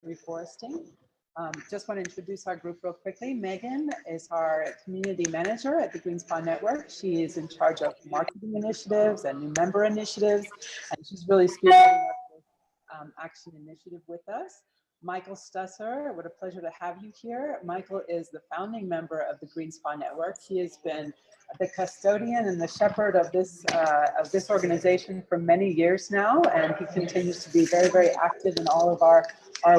reforesting. Just want to introduce our group real quickly. Megan is our community manager at the Green Spa Network. She is in charge of marketing initiatives and new member initiatives, and she's really spearheading our action initiative with us. Michael Stusser, what a pleasure to have you here. Michael is the founding member of the Green Spa Network. He has been the custodian and the shepherd of this organization for many years now, and he continues to be very, very active in all of our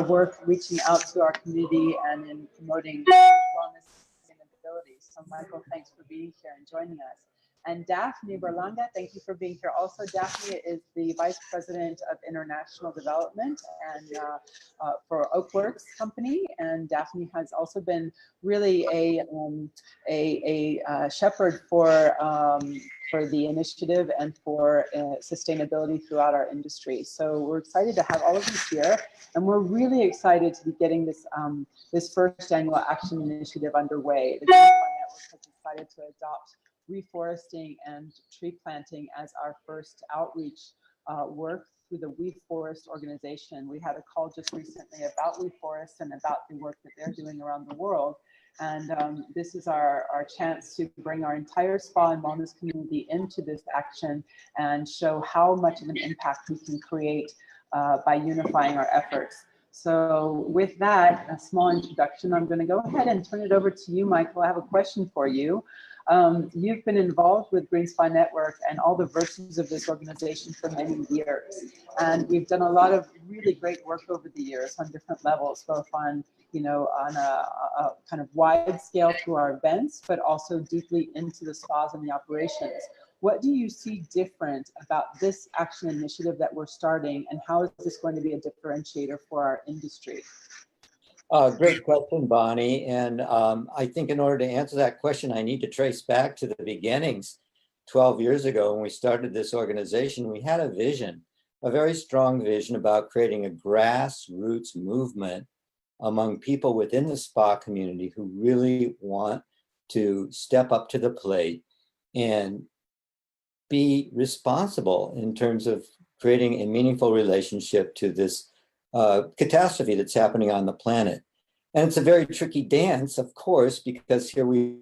work, reaching out to our community and in promoting wellness and sustainability. So Michael, thanks for being here and joining us. And Dafne Berlanga, thank you for being here. Also, Dafne is the Vice President of International Development and for Oakworks company. And Dafne has also been really a shepherd for the initiative and for sustainability throughout our industry. So we're excited to have all of you here, and we're really excited to be getting this this first annual action initiative underway. The Green Spa Network has decided to adopt reforesting and tree planting as our first outreach work through the We Forest organization. We had a call just recently about We Forest and about the work that they're doing around the world. And this is our chance to bring our entire spa and wellness community into this action and show how much of an impact we can create by unifying our efforts. So with that, a small introduction, I'm going to go ahead and turn it over to you, Michael. I have a question for you. You've been involved with Green Spa Network and all the virtues of this organization for many years. And we've done a lot of really great work over the years on different levels, both on, on a kind of wide scale through our events, but also deeply into the spas and the operations. What do you see different about this action initiative that we're starting, and how is this going to be a differentiator for our industry? Great question, Bonnie. And I think in order to answer that question, I need to trace back to the beginnings. 12 years ago, when we started this organization, we had a vision, a very strong vision about creating a grassroots movement among people within the spa community who really want to step up to the plate and be responsible in terms of creating a meaningful relationship to this catastrophe that's happening on the planet. And it's a very tricky dance, of course, because here we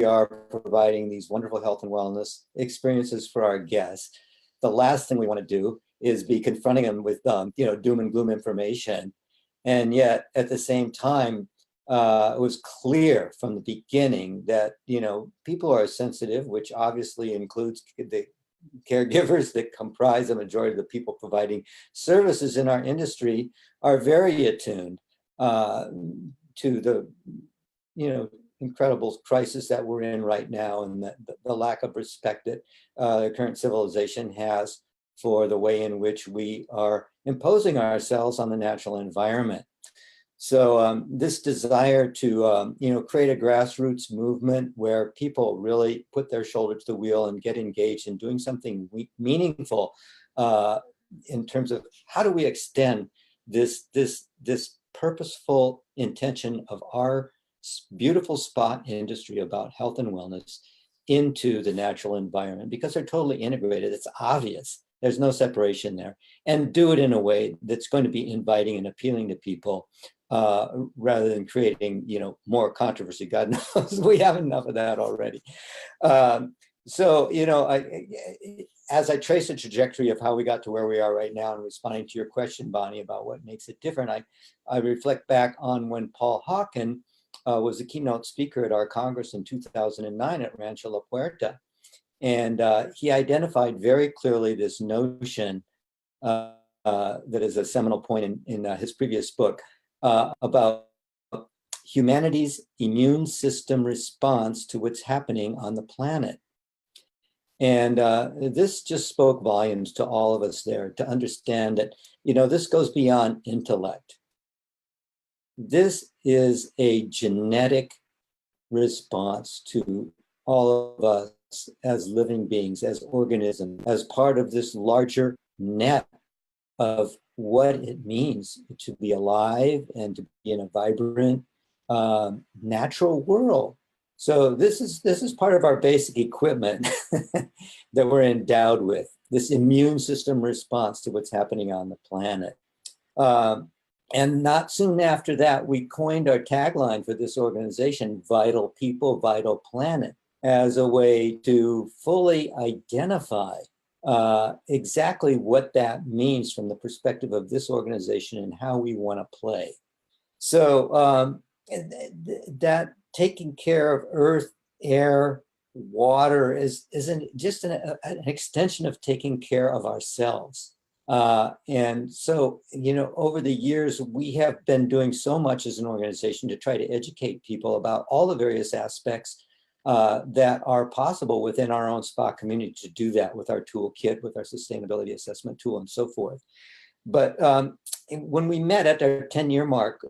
are providing these wonderful health and wellness experiences for our guests. The last thing we want to do is be confronting them with doom and gloom information. And yet at the same time, it was clear from the beginning that, people are sensitive, which obviously includes the caregivers that comprise the majority of the people providing services in our industry, are very attuned to the, incredible crisis that we're in right now, and the lack of respect that the current civilization has for the way in which we are imposing ourselves on the natural environment. So this desire to, create a grassroots movement where people really put their shoulder to the wheel and get engaged in doing something meaningful in terms of how do we extend this purposeful intention of our beautiful spa industry about health and wellness into the natural environment, because they're totally integrated. It's obvious. There's no separation there. And do it in a way that's going to be inviting and appealing to people rather than creating, more controversy. God knows we have enough of that already. So, as I trace the trajectory of how we got to where we are right now and responding to your question, Bonnie, about what makes it different, I reflect back on when Paul Hawken was the keynote speaker at our Congress in 2009 at Rancho La Puerta. And he identified very clearly this notion that is a seminal point in his previous book about humanity's immune system response to what's happening on the planet. And this just spoke volumes to all of us there to understand that, this goes beyond intellect. This is a genetic response to all of us as living beings, as organisms, as part of this larger net of what it means to be alive and to be in a vibrant, natural world. So this is part of our basic equipment that we're endowed with, this immune system response to what's happening on the planet. And not soon after that, we coined our tagline for this organization, Vital People, Vital Planet, as a way to fully identify exactly what that means from the perspective of this organization and how we want to play. So that taking care of earth, air, water isn't just an extension of taking care of ourselves. And so, you know, over the years, we have been doing so much as an organization to try to educate people about all the various aspects that are possible within our own spa community to do that with our toolkit, with our sustainability assessment tool and so forth. But when we met at our 10-year mark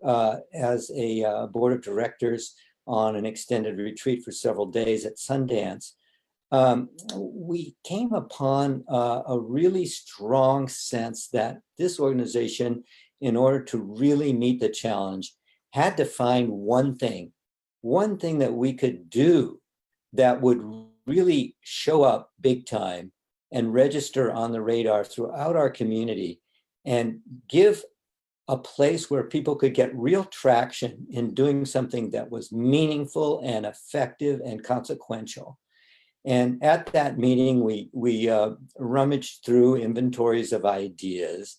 as a board of directors on an extended retreat for several days at Sundance, we came upon a really strong sense that this organization, in order to really meet the challenge, had to find one thing that we could do that would really show up big time and register on the radar throughout our community and give a place where people could get real traction in doing something that was meaningful and effective and consequential. And at that meeting, we rummaged through inventories of ideas,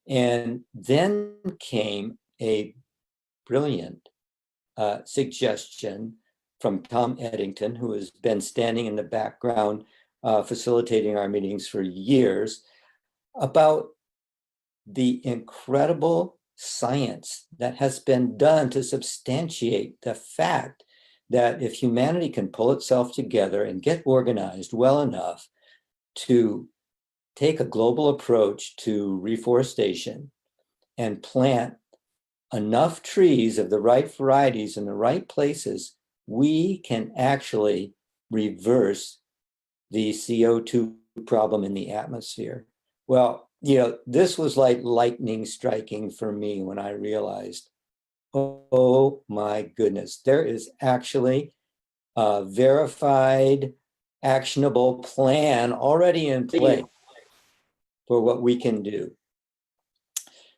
and then came a brilliant suggestion from Tom Eddington, who has been standing in the background facilitating our meetings for years, about the incredible science that has been done to substantiate the fact that if humanity can pull itself together and get organized well enough to take a global approach to reforestation and plant enough trees of the right varieties in the right places, we can actually reverse the CO2 problem in the atmosphere. Well, you know, this was like lightning striking for me when I realized, oh my goodness, there is actually a verified, actionable plan already in place for what we can do.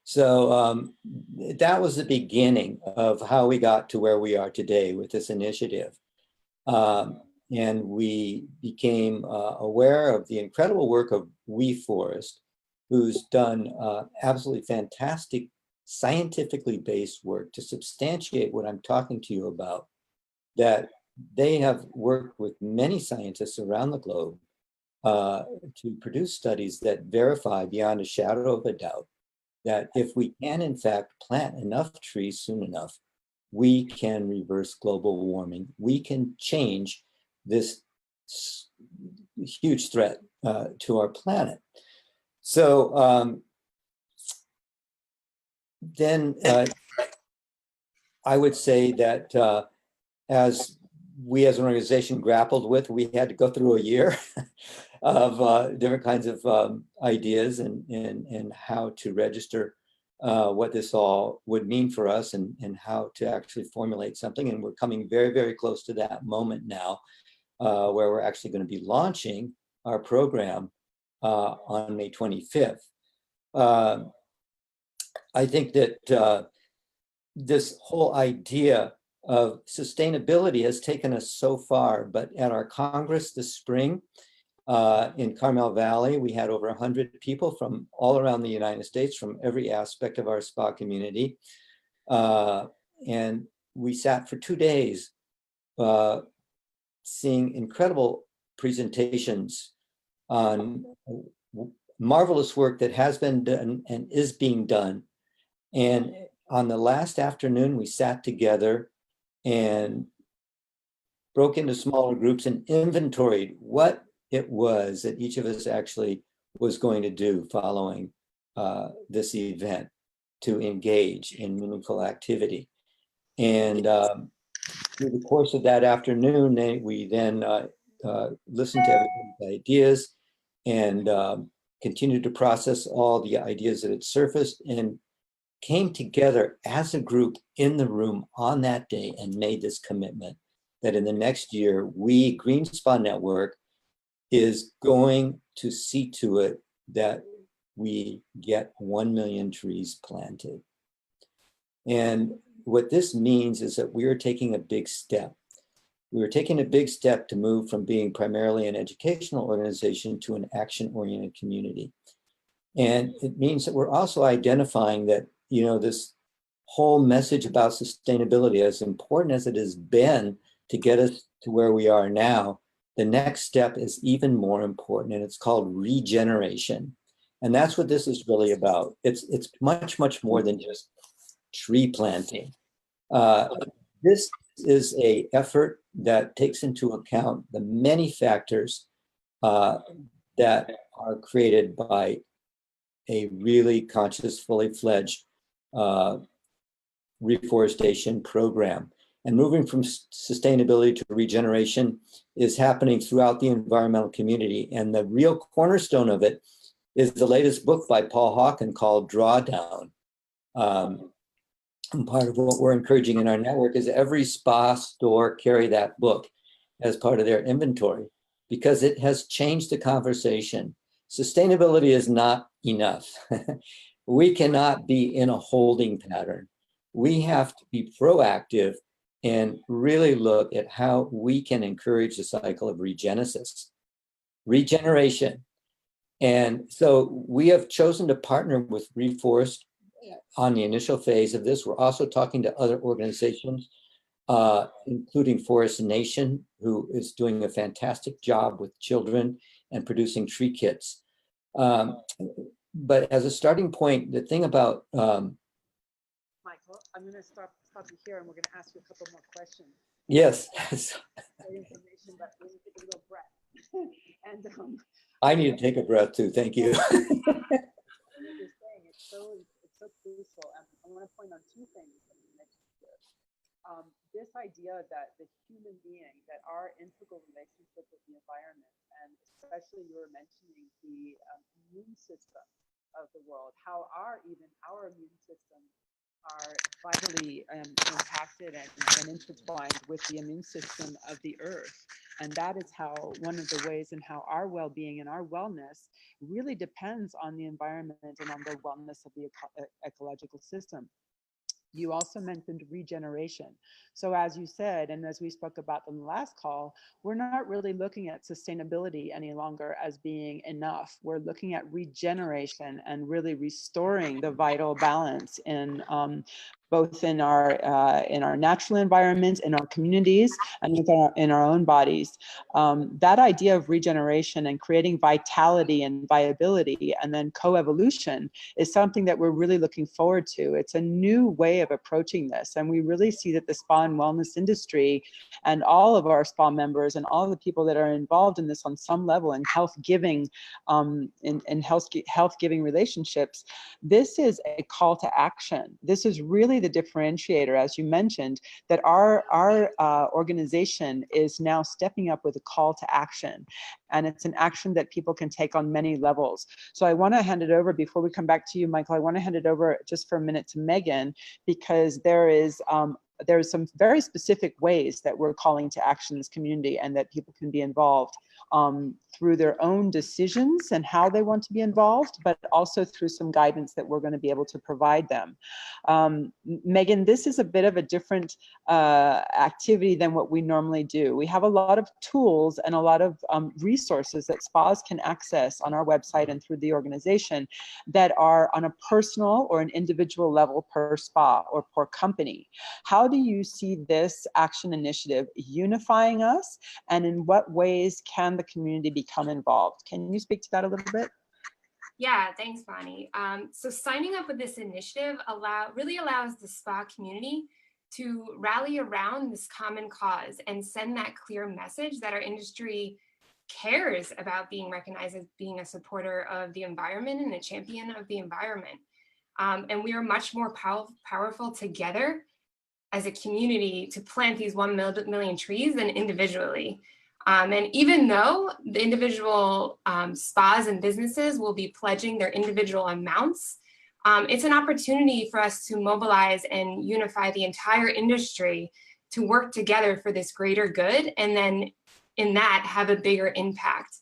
So that was the beginning of how we got to where we are today with this initiative. And we became aware of the incredible work of WeForest, who's done absolutely fantastic scientifically based work to substantiate what I'm talking to you about, that they have worked with many scientists around the globe to produce studies that verify beyond a shadow of a doubt that if we can in fact plant enough trees soon enough, we can reverse global warming. We can change this huge threat to our planet. So then I would say that as we as an organization grappled with, we had to go through a year of different kinds of ideas and how to register what this all would mean for us and how to actually formulate something. And we're coming very, very close to that moment now where we're actually going to be launching our program on May 25th. I think that this whole idea of sustainability has taken us so far, but at our Congress this spring in Carmel Valley, we had over 100 people from all around the United States, from every aspect of our spa community. And we sat for 2 days seeing incredible presentations on marvelous work that has been done and is being done. And on the last afternoon, we sat together and broke into smaller groups and inventoried what it was that each of us actually was going to do following this event to engage in meaningful activity. And through the course of that afternoon, we then listened to everybody's ideas and continued to process all the ideas that had surfaced and came together as a group in the room on that day and made this commitment that in the next year, we, Green Spa Network, is going to see to it that we get 1 million trees planted. And what this means is that we are taking a big step. We are taking a big step to move from being primarily an educational organization to an action-oriented community. And it means that we're also identifying that, this whole message about sustainability, as important as it has been to get us to where we are now, the next step is even more important, and it's called regeneration. And that's what this is really about. It's much, much more than just tree planting. This is an effort that takes into account the many factors that are created by a really conscious, fully fledged reforestation program. And moving from sustainability to regeneration is happening throughout the environmental community. And the real cornerstone of it is the latest book by Paul Hawken called Drawdown. And part of what we're encouraging in our network is every spa store carry that book as part of their inventory, because it has changed the conversation. Sustainability is not enough. We cannot be in a holding pattern. We have to be proactive and really look at how we can encourage the cycle of regeneration. And so we have chosen to partner with Reforest on the initial phase of this. We're also talking to other organizations, including Forest Nation, who is doing a fantastic job with children and producing tree kits. But as a starting point, the thing about Michael, I'm going to stop you here, and we're going to ask you a couple more questions. Yes. Information, but we need to take a little breath. And I need to take a breath too. Thank you. What you're saying, it's so crucial. I want to point on two things that you mentioned here. This idea that the human being, that our integral relationship with the environment, and especially you were mentioning the immune system of the world, how our immune system are vitally impacted and intertwined with the immune system of the earth. And that is how one of the ways in how our well-being and our wellness really depends on the environment and on the wellness of the ecological system. You also mentioned regeneration. So as you said, and as we spoke about in the last call, we're not really looking at sustainability any longer as being enough. We're looking at regeneration and really restoring the vital balance in both in our natural environment, in our communities, and in our own bodies. That idea of regeneration and creating vitality and viability and then coevolution is something that we're really looking forward to. It's a new way of approaching this. And we really see that the spa and wellness industry and all of our spa members and all the people that are involved in this on some level in health giving, in health giving relationships, this is a call to action. This is really the differentiator, as you mentioned, that our organization is now stepping up with a call to action. And it's an action that people can take on many levels. So I want to hand it over, before we come back to you, Michael, I want to hand it over just for a minute to Megan, because there's some very specific ways that we're calling to action in this community and that people can be involved through their own decisions and how they want to be involved, but also through some guidance that we're going to be able to provide them. Megan, this is a bit of a different activity than what we normally do. We have a lot of tools and a lot of resources that spas can access on our website and through the organization that are on a personal or an individual level per spa or per company. How do you see this action initiative unifying us, and in what ways can the community become involved? Can you speak to that a little bit? Yeah, thanks, Bonnie. So signing up with this initiative really allows the spa community to rally around this common cause and send that clear message that our industry cares about being recognized as being a supporter of the environment and a champion of the environment. And we are much more powerful together as a community to plant these 1 million trees than individually. And even though the individual spas and businesses will be pledging their individual amounts, it's an opportunity for us to mobilize and unify the entire industry to work together for this greater good, and then in that have a bigger impact.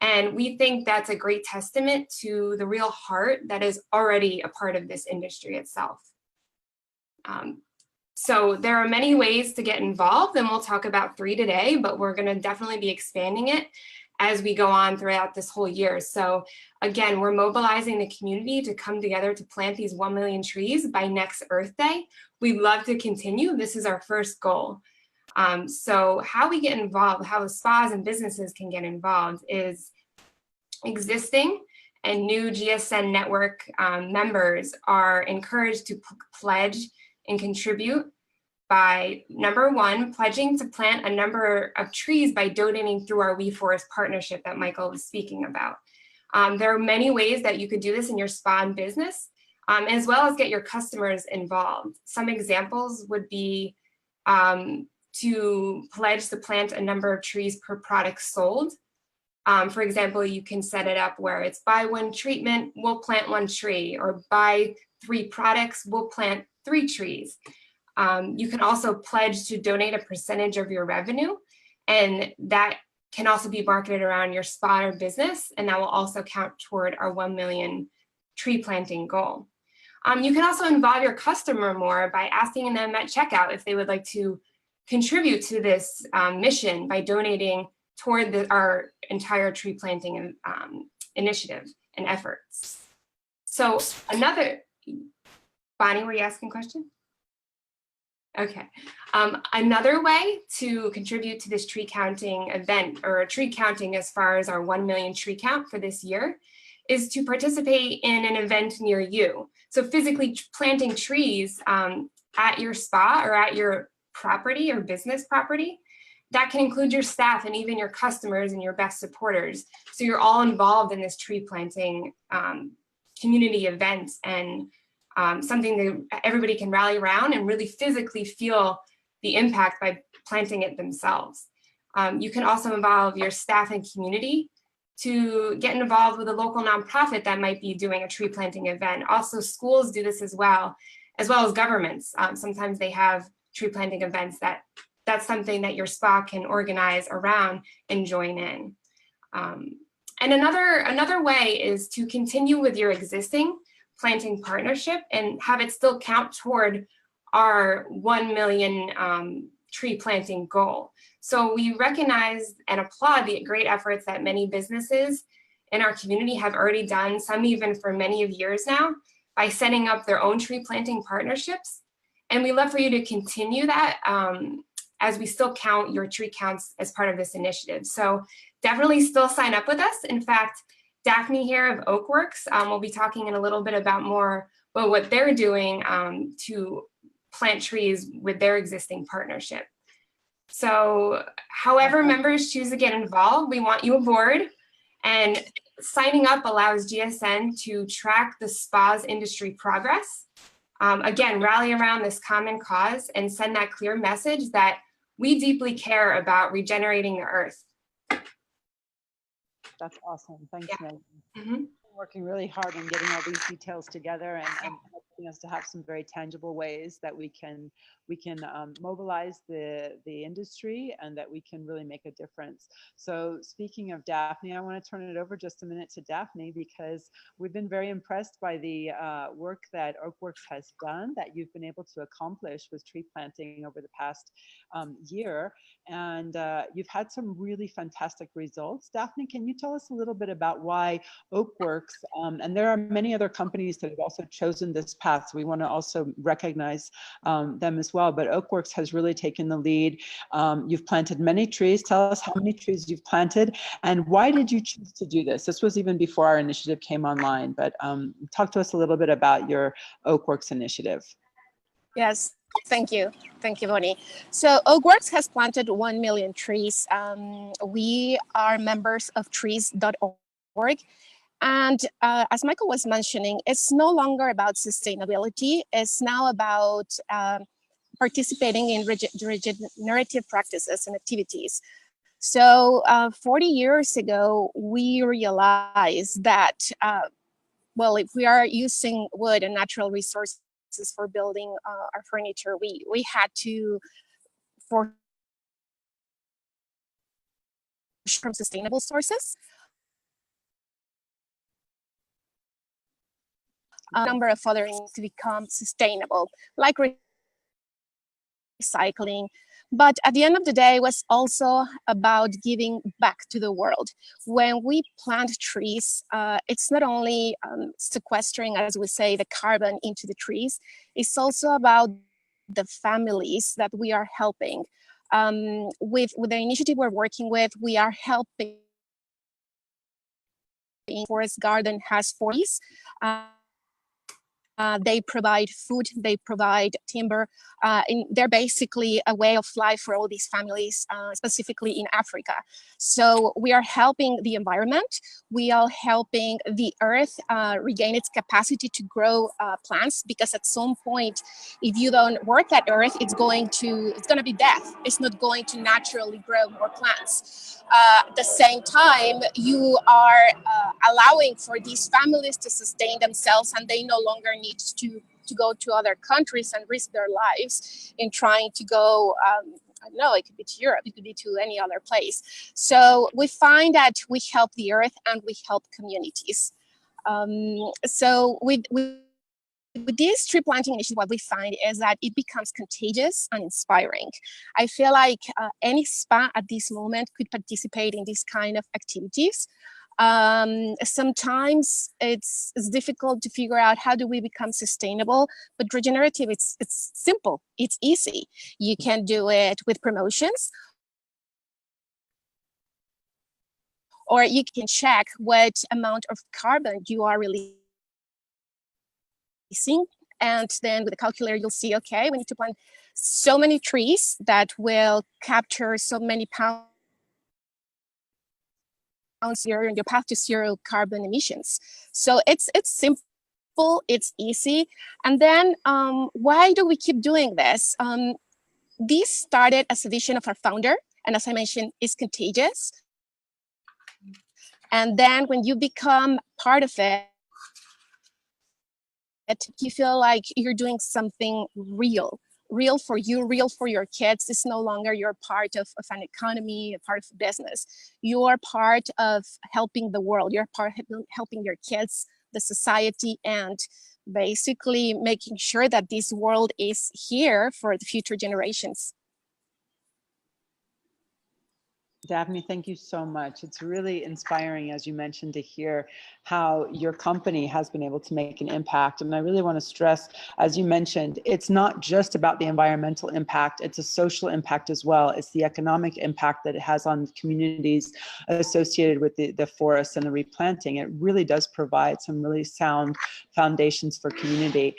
And we think that's a great testament to the real heart that is already a part of this industry itself. So there are many ways to get involved, and we'll talk about 3 today, but we're going to definitely be expanding it as we go on throughout this whole year. So again, we're mobilizing the community to come together to plant these 1 million trees by next Earth Day. We'd love to continue. This is our first goal. So how we get involved, how the spas and businesses can get involved is existing and new GSN network members are encouraged to pledge and contribute by, number one, pledging to plant a number of trees by donating through our WeForest partnership that Michael was speaking about. There are many ways that you could do this in your spa and business, as well as get your customers involved. Some examples would be to pledge to plant a number of trees per product sold. For example, you can set it up where it's buy 1 treatment, we'll plant 1 tree, or buy 3 products, we'll plant 3 trees. You can also pledge to donate a percentage of your revenue, and that can also be marketed around your spa or business, and that will also count toward our 1 million tree planting goal. You can also involve your customer more by asking them at checkout if they would like to contribute to this mission by donating toward our entire tree planting initiative and efforts. So Bonnie, were you asking a question? Okay. Another way to contribute to this tree counting event, or tree counting as far as our 1 million tree count for this year, is to participate in an event near you. So physically planting trees at your spa or at your property or business property. That can include your staff and even your customers and your best supporters. So you're all involved in this tree planting community event, and something that everybody can rally around and really physically feel the impact by planting it themselves. You can also involve your staff and community to get involved with a local nonprofit that might be doing a tree planting event. Also, schools do this as well as governments. Sometimes they have tree planting events that's something that your spa can organize around and join in. And another way is to continue with your existing planting partnership and have it still count toward our 1 million tree planting goal. So we recognize and applaud the great efforts that many businesses in our community have already done, some even for many of years now, by setting up their own tree planting partnerships. And we love for you to continue that as we still count your tree counts as part of this initiative. So definitely still sign up with us. In fact, Dafne here of Oakworks will be talking in a little bit about what they're doing to plant trees with their existing partnership. So however members choose to get involved, we want you aboard, and signing up allows GSN to track the spa's industry progress. Again, rally around this common cause and send that clear message that we deeply care about regenerating the earth. That's awesome. Thanks, Yeah. Megan. Mm-hmm. Working really hard on getting all these details together and helping us to have some very tangible ways that we can mobilize the industry and that we can really make a difference. So speaking of Dafne, I want to turn it over just a minute to Dafne, because we've been very impressed by the work that Oakworks has done, that you've been able to accomplish with tree planting over the past year. And you've had some really fantastic results. Dafne, can you tell us a little bit about why Oakworks, and there are many other companies that have also chosen this path, so we want to also recognize them as well, but Oakworks has really taken the lead. You've planted many trees. Tell us how many trees you've planted and why did you choose to do this? This was even before our initiative came online, but talk to us a little bit about your Oakworks initiative. Yes, thank you. Thank you, Bonnie. So Oakworks has planted 1 million trees. We are members of trees.org. And as Michael was mentioning, it's no longer about sustainability. It's now about participating in regenerative practices and activities. So 40 years ago, we realized that, well, if we are using wood and natural resources for building our furniture, we had to from sustainable sources. A number of other things to become sustainable, like recycling. But at the end of the day, it was also about giving back to the world. When we plant trees, it's not only sequestering, as we say, the carbon into the trees, it's also about the families that we are helping. With the initiative we're working with, we are helping. Forest Garden has 40s. They provide food, they provide timber. They're basically a way of life for all these families, specifically in Africa. So we are helping the environment. We are helping the earth regain its capacity to grow plants, because at some point, if you don't work that earth, it's going to be death. It's not going to naturally grow more plants. At the same time, you are allowing for these families to sustain themselves, and they no longer need to go to other countries and risk their lives in trying to go, I don't know, it could be to Europe, it could be to any other place. So we find that we help the earth and we help communities. So with this tree planting initiative, what we find is that it becomes contagious and inspiring. I feel like any spa at this moment could participate in these kind of activities. Sometimes it's difficult to figure out how do we become sustainable, but regenerative, it's simple, it's easy. You can do it with promotions, or you can check what amount of carbon you are releasing. And then with the calculator, you'll see, okay, we need to plant so many trees that will capture so many pounds zero in your path to zero carbon emissions. So it's simple, it's easy. And then why do we keep doing this? This started as a vision of our founder, and as I mentioned, it's contagious. And then when you become part of it, you feel like you're doing something real for you, real for your kids. It's no longer you're part of an economy, a part of a business. You're part of helping the world. You're part of helping your kids, the society, and basically making sure that this world is here for the future generations. Dafne, thank you so much. It's really inspiring, as you mentioned, to hear how your company has been able to make an impact. And I really want to stress, as you mentioned, it's not just about the environmental impact, it's a social impact as well. It's the economic impact that it has on communities associated with the forests and the replanting. It really does provide some really sound foundations for community.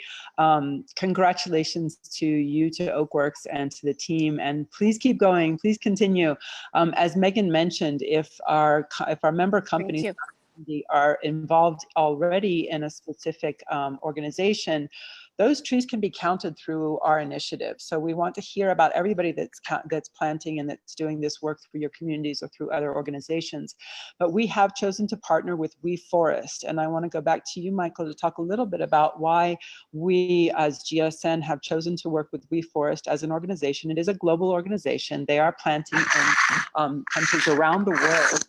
Congratulations to you, to Oakworks, and to the team. And please keep going, please continue. As Megan mentioned, if our member companies are involved already in a specific organization, those trees can be counted through our initiative. So we want to hear about everybody that's planting and that's doing this work for your communities or through other organizations. But we have chosen to partner with We Forest. And I want to go back to you, Michael, to talk a little bit about why we as GSN have chosen to work with We Forest as an organization. It is a global organization. They are planting in countries around the world.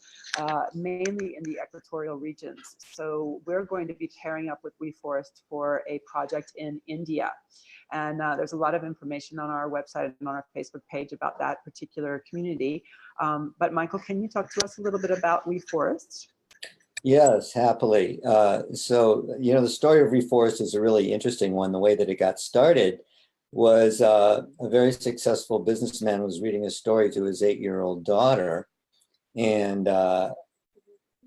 Mainly in the equatorial regions. So we're going to be pairing up with We Forest for a project in India. And there's a lot of information on our website and on our Facebook page about that particular community. But Michael, can you talk to us a little bit about We Forest? Yes, happily. So, you know, the story of We Forest is a really interesting one. The way that it got started was a very successful businessman was reading a story to his 8-year-old daughter. And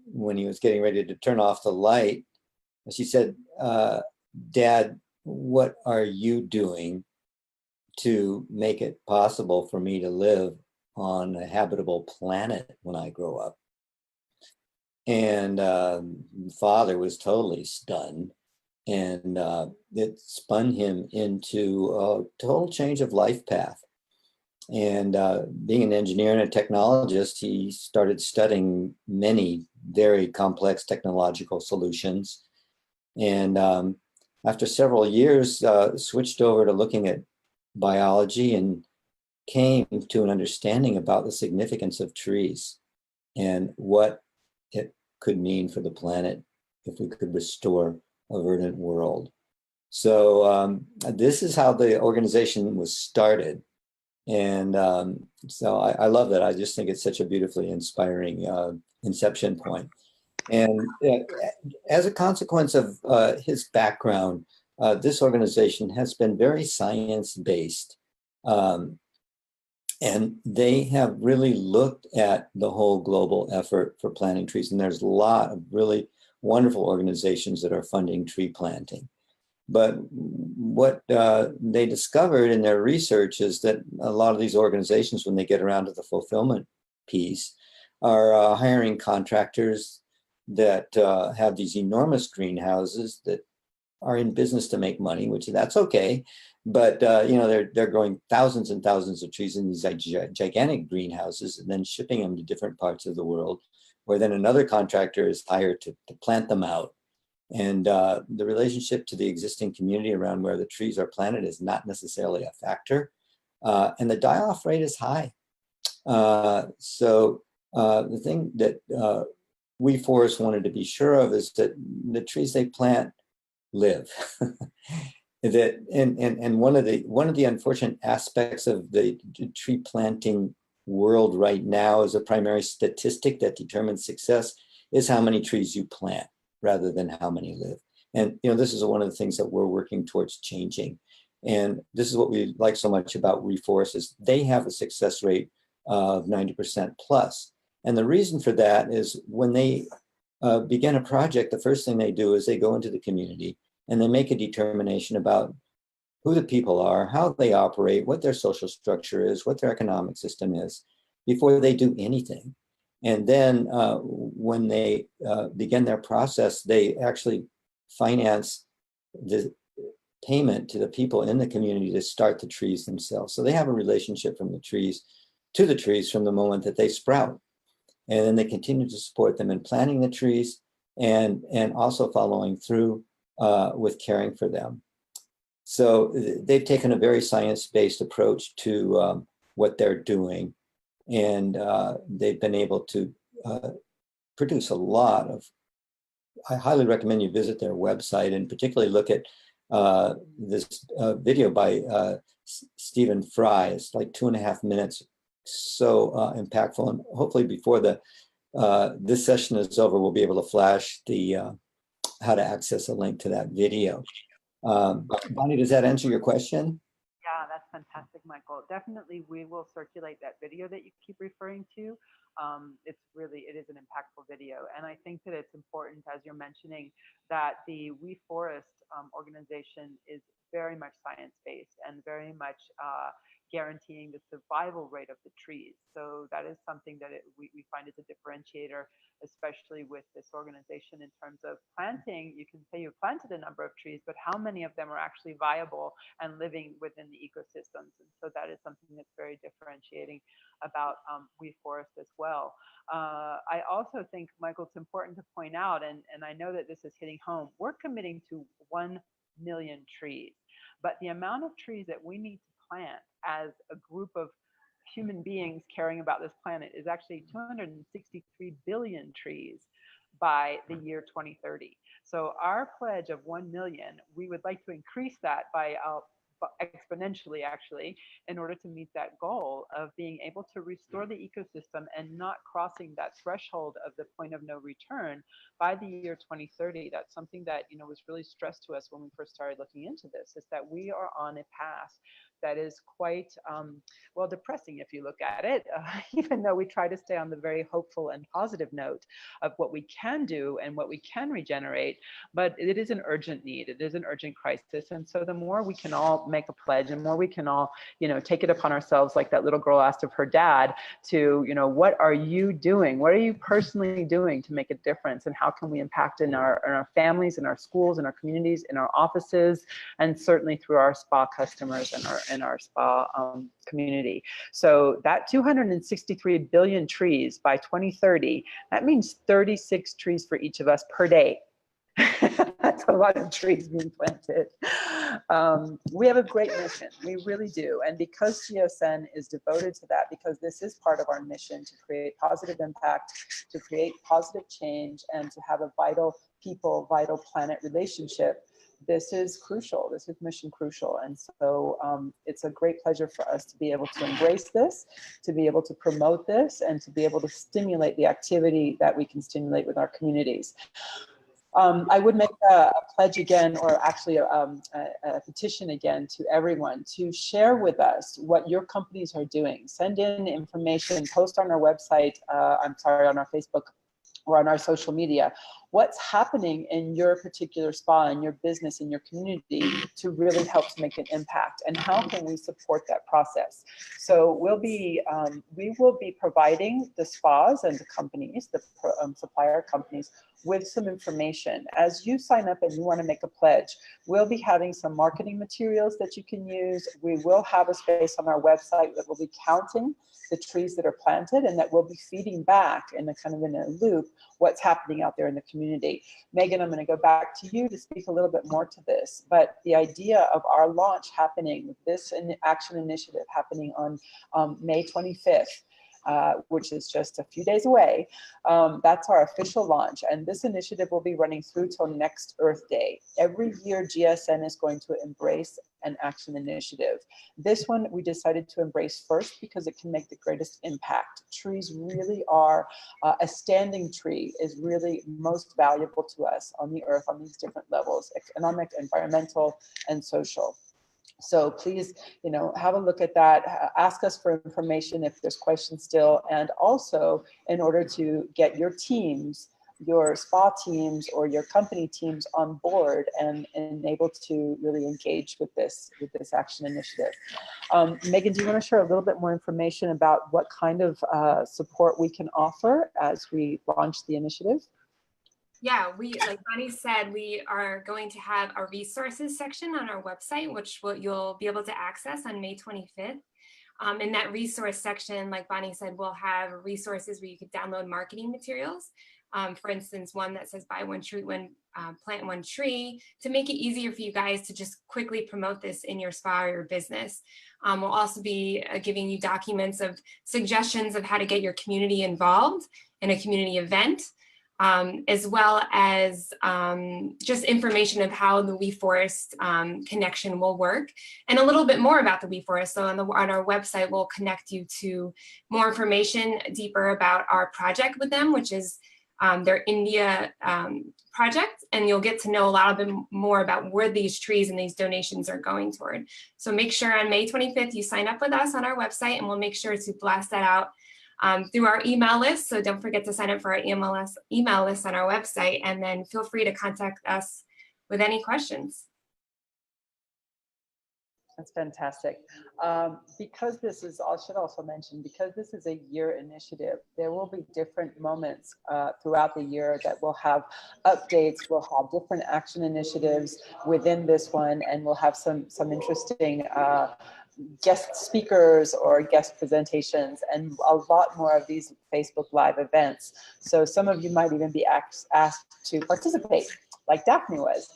when he was getting ready to turn off the light, she said, Dad, what are you doing to make it possible for me to live on a habitable planet when I grow up? And father was totally stunned. And it spun him into a total change of life path. And being an engineer and a technologist, he started studying many very complex technological solutions. And after several years, switched over to looking at biology and came to an understanding about the significance of trees and what it could mean for the planet if we could restore a verdant world. So this is how the organization was started. And so I love that. I just think it's such a beautifully inspiring inception point. And as a consequence of his background, this organization has been very science-based. And they have really looked at the whole global effort for planting trees. And there's a lot of really wonderful organizations that are funding tree planting. But what they discovered in their research is that a lot of these organizations, when they get around to the fulfillment piece, are hiring contractors that have these enormous greenhouses that are in business to make money, which that's okay. But you know, they're growing thousands and thousands of trees in these gigantic greenhouses and then shipping them to different parts of the world, where then another contractor is hired to plant them out. And the relationship to the existing community around where the trees are planted is not necessarily a factor. And the die-off rate is high. So the thing that we forests wanted to be sure of is that the trees they plant live. That and one of the unfortunate aspects of the tree planting world right now is a primary statistic that determines success is how many trees you plant rather than how many live. And you know, this is one of the things that we're working towards changing. And this is what we like so much about reforest is they have a success rate of 90% plus. And the reason for that is when they begin a project, the first thing they do is they go into the community and they make a determination about who the people are, how they operate, what their social structure is, what their economic system is, before they do anything. And then when they begin their process, they actually finance the payment to the people in the community to start the trees themselves. So they have a relationship from the trees to the trees from the moment that they sprout. And then they continue to support them in planting the trees and also following through with caring for them. So they've taken a very science-based approach to what they're doing. And they've been able to produce a lot of, I highly recommend you visit their website and particularly look at this video by Stephen Fry. It's like 2.5 minutes, so impactful. And hopefully before this session is over, we'll be able to flash the how to access a link to that video. Bonnie, does that answer your question? Yeah, that's fantastic, Michael. Definitely, we will circulate that video that you keep referring to. It is an impactful video. And I think that it's important, as you're mentioning, that the We Forest organization is very much science-based and very much guaranteeing the survival rate of the trees. So that is something that we find is a differentiator, especially with this organization in terms of planting. You can say you planted a number of trees, but how many of them are actually viable and living within the ecosystems? And so that is something that's very differentiating about We Forest as well. I also think, Michael, it's important to point out, and I know that this is hitting home, we're committing to 1 million trees, but the amount of trees that we need to plant as a group of human beings caring about this planet is actually 263 billion trees by the year 2030. So our pledge of 1 million, we would like to increase that by exponentially, actually, in order to meet that goal of being able to restore the ecosystem and not crossing that threshold of the point of no return by the year 2030. That's something that, you know, was really stressed to us when we first started looking into this, is that we are on a path that is quite, well, depressing if you look at it, even though we try to stay on the very hopeful and positive note of what we can do and what we can regenerate. But it is an urgent need. It is an urgent crisis. And so the more we can all make a pledge and more we can all, you know, take it upon ourselves, like that little girl asked of her dad, to, you know, what are you doing? What are you personally doing to make a difference? And how can we impact in our families, in our schools, in our communities, in our offices, and certainly through our spa customers and our spa community. So that 263 billion trees by 2030, that means 36 trees for each of us per day. That's a lot of trees being planted. We have a great mission, we really do. And because GSN is devoted to that, because this is part of our mission to create positive impact, to create positive change, and to have a vital people, vital planet relationship, this is crucial. This is mission crucial. And so it's a great pleasure for us to be able to embrace this, to be able to promote this, and to be able to stimulate the activity that we can stimulate with our communities. I would make a pledge again, or actually a petition again to everyone to share with us what your companies are doing. Send in information, post on our website, on our Facebook or on our social media, what's happening in your particular spa, in your business, in your community to really help to make an impact, and how can we support that process. So we will be providing the spas and the companies, the supplier companies, with some information. As you sign up and you want to make a pledge, we'll be having some marketing materials that you can use. We will have a space on our website that will be counting the trees that are planted, and that will be feeding back in a kind of in a loop what's happening out there in the community. Megan, I'm going to go back to you to speak a little bit more to this, but the idea of our launch happening, this action initiative happening on May 25th, which is just a few days away. That's our official launch. And this initiative will be running through till next Earth Day. Every year, GSN is going to embrace an action initiative. This one we decided to embrace first because it can make the greatest impact. Trees really are, a standing tree is really most valuable to us on the earth on these different levels: economic, environmental, and social. So please, have a look at that. Ask us for information if there's questions still. And also, in order to get your teams, your spa teams or your company teams on board and able to really engage with this action initiative. Megan, do you want to share a little bit more information about what kind of support we can offer as we launch the initiative? Yeah, like Bonnie said, we are going to have a resources section on our website, which you'll be able to access on May 25th. In that resource section, like Bonnie said, we'll have resources where you could download marketing materials. For instance, one that says buy one tree, plant one tree, to make it easier for you guys to just quickly promote this in your spa or your business. We'll also be giving you documents of suggestions of how to get your community involved in a community event. As well as just information of how the WeForest connection will work, and a little bit more about the WeForest. So on our website, we'll connect you to more information deeper about our project with them, which is their India project, and you'll get to know a lot more about where these trees and these donations are going toward. So make sure on May 25th you sign up with us on our website, and we'll make sure to blast that out through our email list. So don't forget to sign up for our email list on our website, and then feel free to contact us with any questions. That's fantastic. Because this is, I should also mention, because this is a year initiative, there will be different moments throughout the year that will have updates. We'll have different action initiatives within this one, and we'll have some interesting guest speakers or guest presentations, and a lot more of these Facebook Live events. So some of you might even be asked to participate, like Dafne was.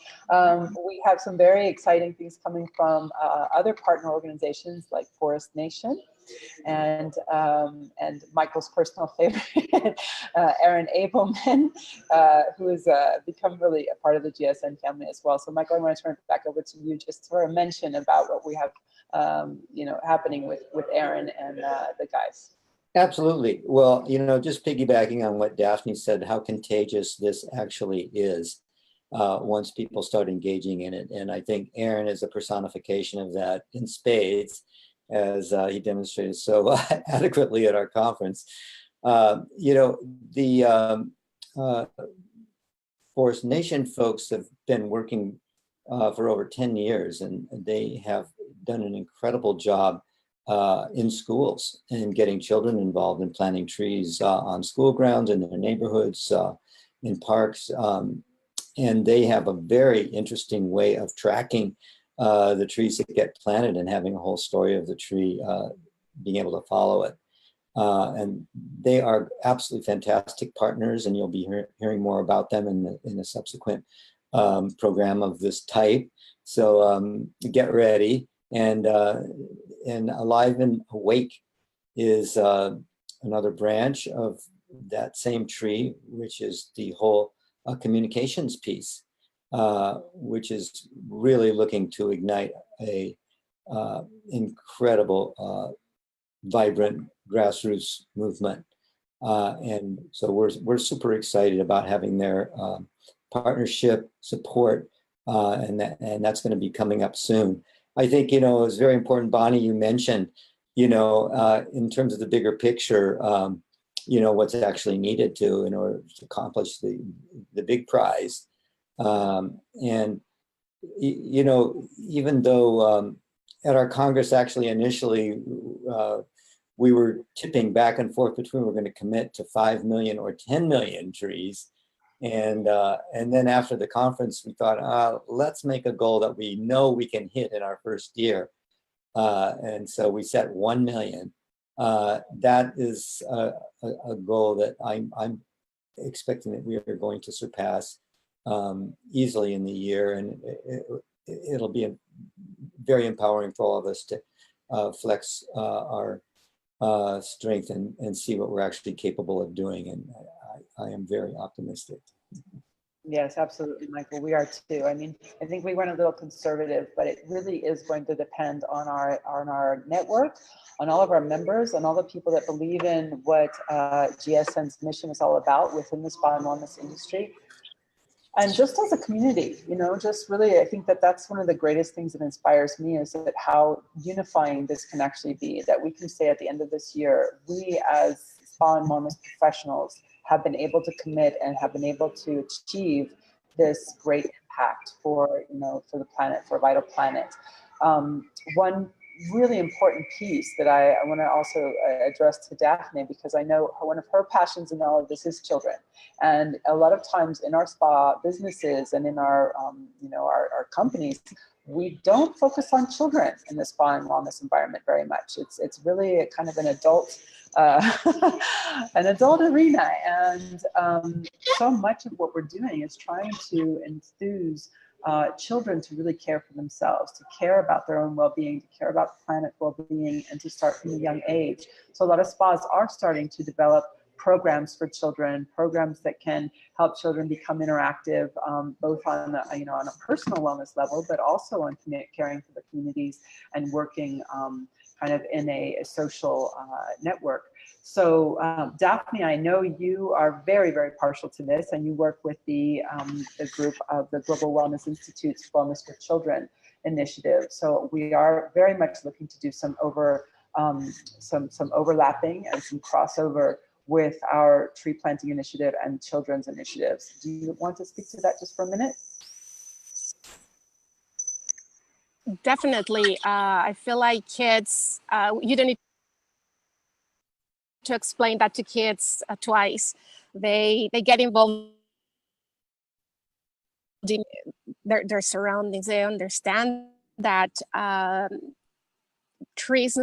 We have some very exciting things coming from other partner organizations like Forest Nation, and Michael's personal favorite, Aaron Abelman, who has become really a part of the GSN family as well. So Michael, I want to turn it back over to you just for a mention about what we have happening with Aaron and the guys. Absolutely. Well, just piggybacking on what Dafne said, how contagious this actually is once people start engaging in it. And I think Aaron is a personification of that in spades, as he demonstrated so adequately at our conference. The Forest Nation folks have been working for over 10 years, and they have done an incredible job in schools and getting children involved in planting trees on school grounds, in their neighborhoods, in parks. And they have a very interesting way of tracking the trees that get planted and having a whole story of the tree, being able to follow it. And they are absolutely fantastic partners, and you'll be hearing more about them in a subsequent program of this type. So get ready. And Alive and Awake is another branch of that same tree, which is the whole communications piece. which is really looking to ignite a incredible, vibrant grassroots movement. And so we're super excited about having their partnership support, and that's going to be coming up soon. I think, you know, it's very important, Bonnie, you mentioned, you know, in terms of the bigger picture, you know, what's actually needed in order to accomplish the big prize. And, you know, even though at our Congress, actually initially, we were tipping back and forth between we're going to commit to 5 million or 10 million trees. And then after the conference, we thought, let's make a goal that we know we can hit in our first year. And so we set 1 million. That is a goal that I'm expecting that we are going to surpass easily in the year. And it'll be very empowering for all of us to flex our strength and see what we're actually capable of doing. And I am very optimistic. Yes, absolutely, Michael. We are too. I mean, I think we went a little conservative, but it really is going to depend on our network, on all of our members, on all the people that believe in what GSN's mission is all about within the spa and wellness industry. And just as a community, you know, just really, I think that that's one of the greatest things that inspires me, is that how unifying this can actually be, that we can say at the end of this year, we as spa and wellness professionals have been able to commit and have been able to achieve this great impact for, you know, for the planet, for a vital planet. One really important piece that I want to also address to Dafne, because I know one of her passions in all of this is children. And a lot of times in our spa businesses and in our, you know, our companies, we don't focus on children in the spa and wellness environment very much. It's really a kind of an adult arena, and so much of what we're doing is trying to enthuse children to really care for themselves, to care about their own well-being, to care about the planet's well-being, and to start from a young age. So a lot of spas are starting to develop programs for children, programs that can help children become interactive, both on a, you know, on a personal wellness level, but also on caring for the communities and working kind of in a social network. So Dafne, I know you are very, very partial to this, and you work with the group of the Global Wellness Institute's Wellness for Children initiative. So we are very much looking to do some overlapping and some crossover with our tree planting initiative and children's initiatives. Do you want to speak to that just for a minute? Definitely. I feel like kids, you don't need to explain that to kids twice. They get involved in their surroundings. They understand that trees,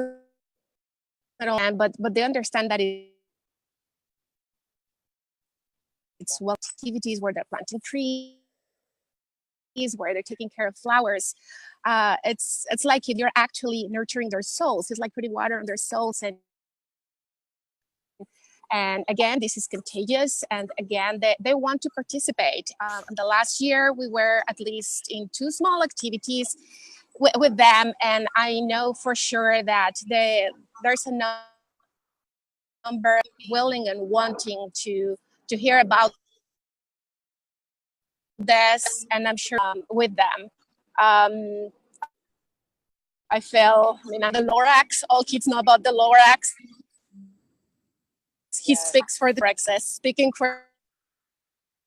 but they understand that it's well activities where they're planting trees, where they're taking care of flowers. It's like if you're actually nurturing their souls. It's like putting water on their souls. And again, this is contagious. And again, they want to participate. In the last year, we were at least in 2 small activities with them. And I know for sure that there's a number willing and wanting to hear about this. And I'm sure with them. I mean, the Lorax, all kids know about the Lorax. He speaks for the Rexes, speaking for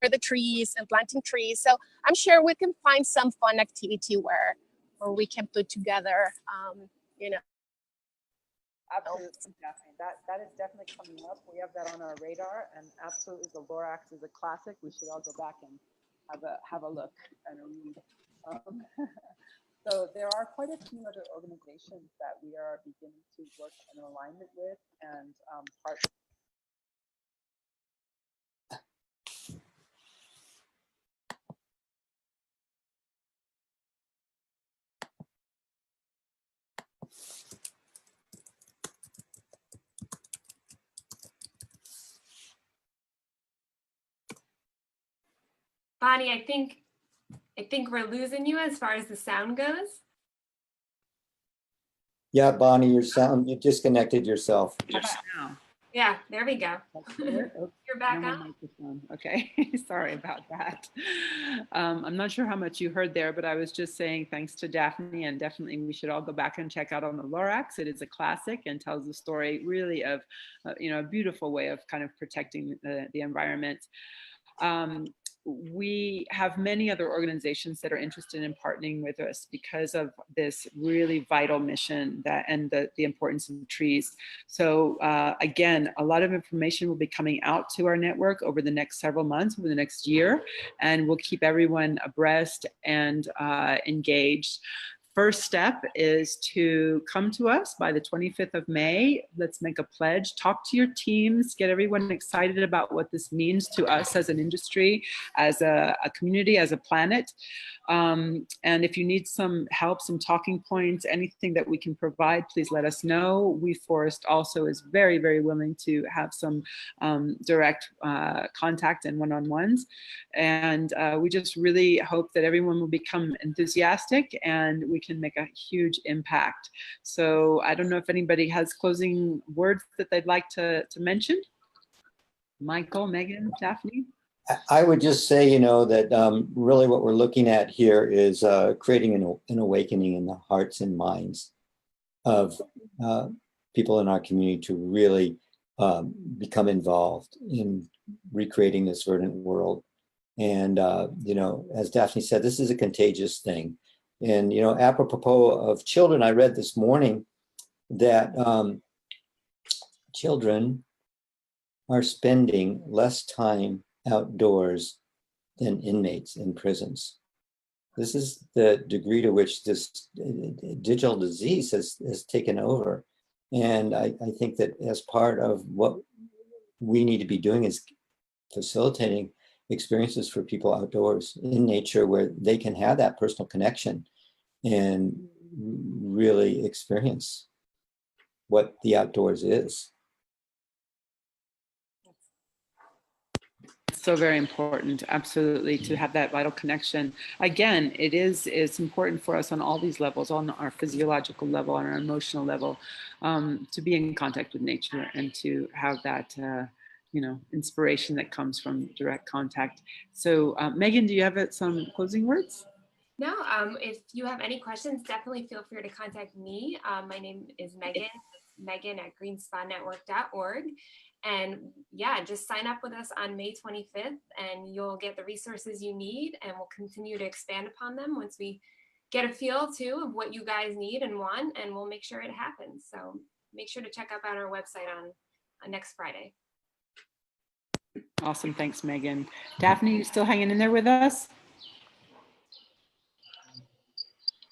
the trees and planting trees. So I'm sure we can find some fun activity where we can put together, you know. Absolutely, Daphne. That is definitely coming up. We have that on our radar, and absolutely, the Lorax is a classic. We should all go back and have a look and a read. So there are quite a few other organizations that we are beginning to work in alignment with, and part. Bonnie, I think I think we're losing you as far as the sound goes. Yeah, Bonnie, you disconnected yourself. How about now? Yeah, there we go. Here? Oh, You're back no up. more microphone. Okay, sorry about that. I'm not sure how much you heard there, but I was just saying thanks to Daphne, and definitely we should all go back and check out on the Lorax. It is a classic and tells the story really of, a beautiful way of kind of protecting the environment. We have many other organizations that are interested in partnering with us because of this really vital mission and the importance of trees. So again, a lot of information will be coming out to our network over the next several months, over the next year, and we'll keep everyone abreast and engaged. First step is to come to us by the 25th of May. Let's make a pledge, talk to your teams, get everyone excited about what this means to us as an industry, as a community, as a planet. And if you need some help, some talking points, anything that we can provide, please let us know. We Forest also is very, very willing to have some direct contact and one-on-ones. And we just really hope that everyone will become enthusiastic and we can make a huge impact. So I don't know if anybody has closing words that they'd like to mention. Michael, Megan, Daphne? I would just say, that really what we're looking at here is creating an awakening in the hearts and minds of people in our community to really become involved in recreating this verdant world. And, as Daphne said, this is a contagious thing. And, apropos of children, I read this morning that children are spending less time outdoors than inmates in prisons. This is the degree to which this digital disease has taken over. And I think that as part of what we need to be doing is facilitating experiences for people outdoors in nature where they can have that personal connection and really experience what the outdoors is. So very important, absolutely, to have that vital connection. Again, it's important for us on all these levels, on our physiological level, on our emotional level, to be in contact with nature and to have that inspiration that comes from direct contact. So Megan, do you have some closing words? No, if you have any questions, definitely feel free to contact me. My name is Megan, Megan@greenspanetwork.org. And yeah, just sign up with us on May 25th and you'll get the resources you need, and we'll continue to expand upon them once we get a feel too of what you guys need and want, and we'll make sure it happens. So make sure to check out our website on next Friday. Awesome, thanks Megan. Daphne, you still hanging in there with us?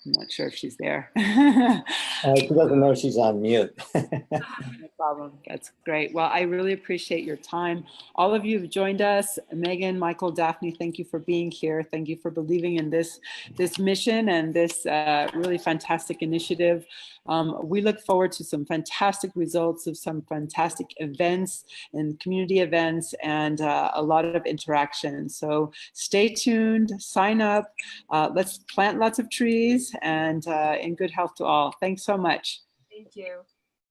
I'm not sure if she's there. She doesn't know she's on mute. No problem. That's great. Well, I really appreciate your time. All of you have joined us. Megan, Michael, Daphne, thank you for being here. Thank you for believing in this mission and this really fantastic initiative. We look forward to some fantastic results of some fantastic events and community events and a lot of interaction. So stay tuned, sign up, let's plant lots of trees, and in good health to all. Thanks so much. Thank you.